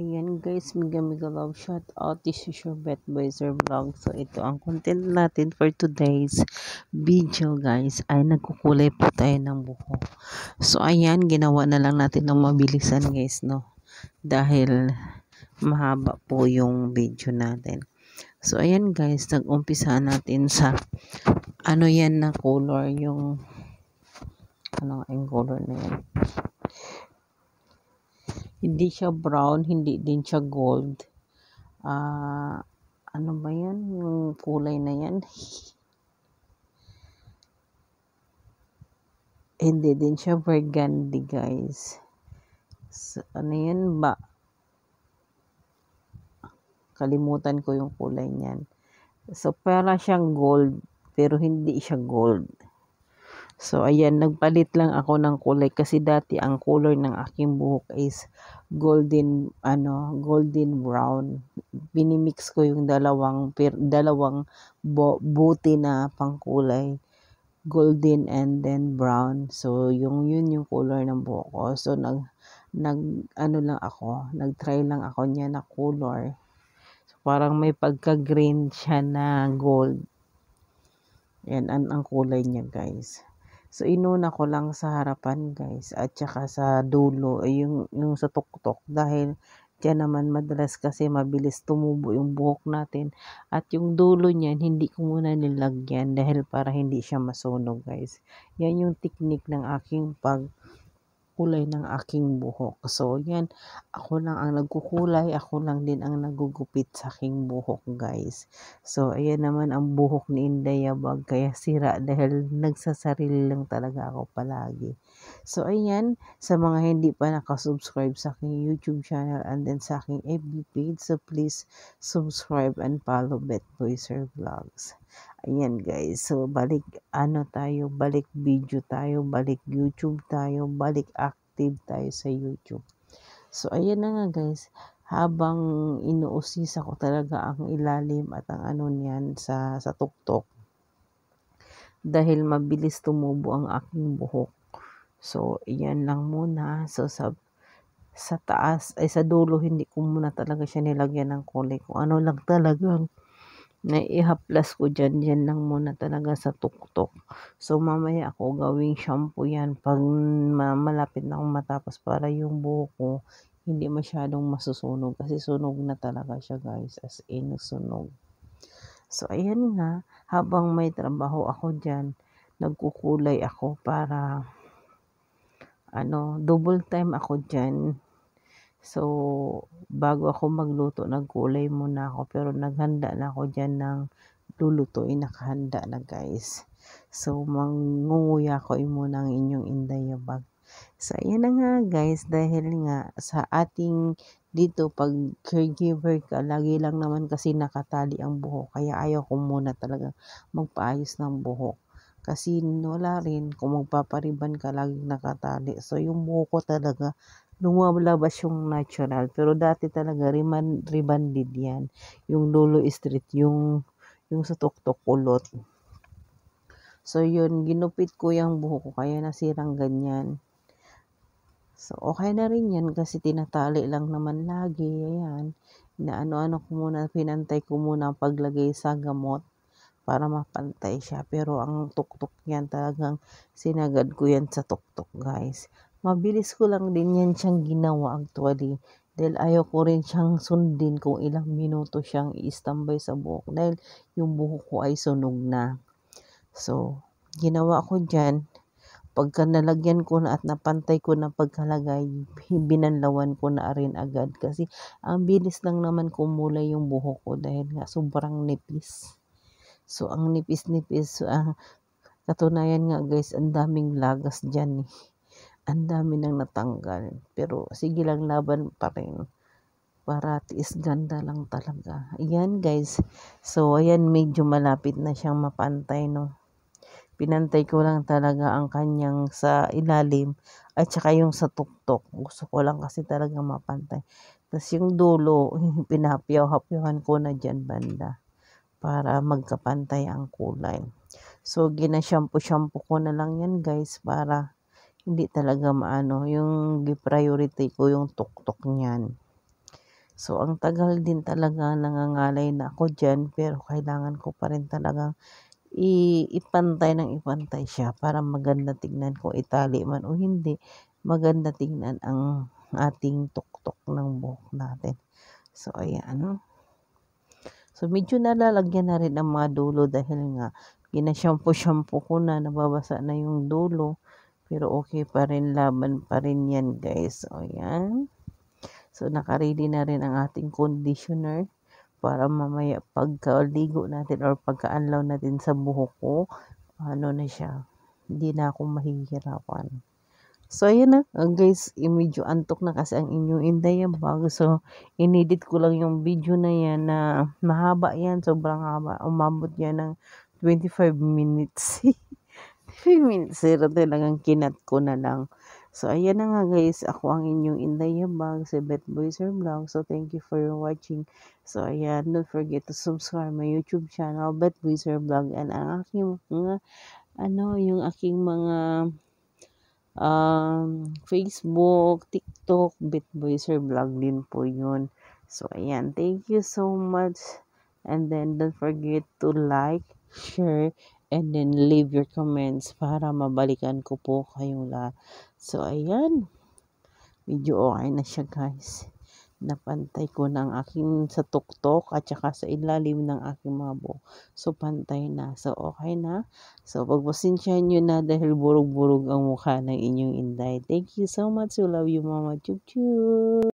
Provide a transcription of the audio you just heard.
Ayan guys, mega mega love shout out. This is your Bet Boyser vlog. So ito ang content natin for today's video guys, ay nagkukulay po tayo ng buhok. So ayan, ginawa na lang natin ng mabilisan guys, no? Dahil mahaba po yung video natin. So ayan guys, nag-umpisa natin sa ano yan na color, yung ano nga yung color na yan. Hindi siya brown, hindi din siya gold. Ano ba yan? Yung kulay na yan. Hindi din siya burgundy, guys. So, ano yan ba? Kalimutan ko yung kulay niyan. So, para siyang gold, pero hindi siya gold. So, ayan, nagpalit lang ako ng kulay kasi dati ang color ng aking buhok is golden brown. Binimix ko yung dalawang buti na pangkulay, golden and then brown. So, yun yung color ng buhok ko. So, nag-try lang ako niya na color. So, parang may pagka-green siya na gold. Yan, ang kulay niya, guys. So, inuna ko lang sa harapan, guys, at saka sa dulo, yung sa tuktok, dahil diyan naman madalas kasi mabilis tumubo yung buhok natin. At yung dulo niyan, hindi ko muna nilagyan dahil para hindi siya masunog, guys. Yan yung technique ng aking kulay ng aking buhok. So, yan, ako lang ang nagkukulay, ako lang din ang nagugupit sa aking buhok, guys. So, ayan naman ang buhok ni Inday Yabag, kaya sira dahil nagsasarili lang talaga ako palagi. So, ayan, sa mga hindi pa nakasubscribe sa aking YouTube channel and then sa aking FB page, so please subscribe and follow Bet Boyser Vlogs. Ayan guys, so balik video tayo, balik YouTube tayo, balik active tayo sa YouTube. So ayan na nga guys, habang inuusisa ko talaga ang ilalim at ang ano niyan sa tuktok, dahil mabilis tumubo ang aking buhok. So iyan lang muna. So sa taas ay sa dulo hindi ko muna talaga siya nilagyan ng kulay, kung ano lang talagang naihaplas ko dyan lang muna talaga sa tuktok. So, mamaya ako gawing shampoo yan pag malapit na akong matapos para yung buhok ko hindi masyadong masusunog kasi sunog na talaga siya guys, as in sunog. So, ayan nga, habang may trabaho ako dyan, nagkukulay ako para double time ako dyan. So, bago ako magluto, nagkulay muna ako. Pero naghanda na ako dyan ng lulutuin. Nakahanda na guys. So, mangunguya ko muna ang inyong Inday Yabag. So, ayan na nga guys. Dahil nga sa ating dito, pag caregiver ka, lagi lang naman kasi nakatali ang buhok. Kaya ayaw ko muna talaga magpaayos ng buhok. Kasi wala rin kung magpapariban ka, laging nakatali. So, yung buhok ko talaga lumalabas yung natural. Pero dati talaga rebanded yan. Yung lolo straight, yung sa tuktok kulot. So yun, ginupit ko yung buhok ko kaya nasirang ganyan. So okay na rin yan kasi tinatali lang naman lagi. Ayan. Na ano ko muna, pinantay ko muna ang paglagay sa gamot para mapantay siya. Pero ang tuktok niyan talagang sinagad ko yan sa tuktok guys. Mabilis ko lang din yan siyang ginawa actually. Dahil ayaw ko rin siyang sundin kung ilang minuto siyang i-standby sa buhok. Dahil yung buhok ko ay sunog na. So, ginawa ko dyan. Pagka nalagyan ko na at napantay ko na pagkalagay, binanlawan ko na rin agad. Kasi ang bilis lang naman kumulay yung buhok ko dahil nga sobrang nipis. So, ang nipis-nipis, katunayan nga guys, ang daming lagas dyan eh. Ang dami nang natanggal. Pero sige lang, laban pa rin. Para tiis ganda lang talaga. Ayan guys. So, ayan, medyo malapit na siyang mapantay, no. Pinantay ko lang talaga ang kanyang sa ilalim at saka yung sa tuktok. Gusto ko lang kasi talaga mapantay. Tapos yung dulo, pinapyaw-hapyawan ko na dyan banda para magkapantay ang kulay. So, gina-shampoo ko na lang yan guys para hindi talaga maano. Yung priority ko yung tuktok niyan. So, ang tagal din talaga nangangalay na ako dyan, pero kailangan ko pa rin talagang ipantay ng ipantay siya para maganda tignan kung itali man o hindi. Maganda tignan ang ating tuktok ng buhok natin. So, ayan. So, medyo nalalagyan na rin ang mga dulo dahil nga ginashampoo-shampoo ko na, nababasa na yung dulo. Pero okay pa rin, laban pa rin yan guys. So, ayan. So, nakaready na rin ang ating conditioner para mamaya pagkaligo natin or pagkaanlaw natin sa buhok ko, ano na siya, hindi na ako mahihirapan. So, ayan na. Guys, medyo antok na kasi ang inyong Inday Abag. So, inedit ko lang yung video na yan na mahaba yan. Sobrang haba. Umabot yan ng 25 minutes. 5 minutes. Pero talagang kinat ko na lang. So, ayan na nga guys. Ako ang inyong Inday Abag sa Beth Boyser Vlog. So, thank you for watching. So, ayan. Don't forget to subscribe my YouTube channel, Beth Boyser Vlog. And ang aking mga, yung aking mga Facebook, TikTok, Bitboyser vlog din po yun. So, ayan. Thank you so much. And then, don't forget to like, share, and then leave your comments para mabalikan ko po kayong lahat. So, ayan. Medyo okay na siya, guys. Napantay ko ng aking sa tuktok at saka sa ilalim ng aking mga buhok. So, pantay na. So, okay na. So, pagpasensyahan nyo na dahil burog-burog ang mukha ng inyong Inday. Thank you so much. We love you, Mama. Chuk chuk.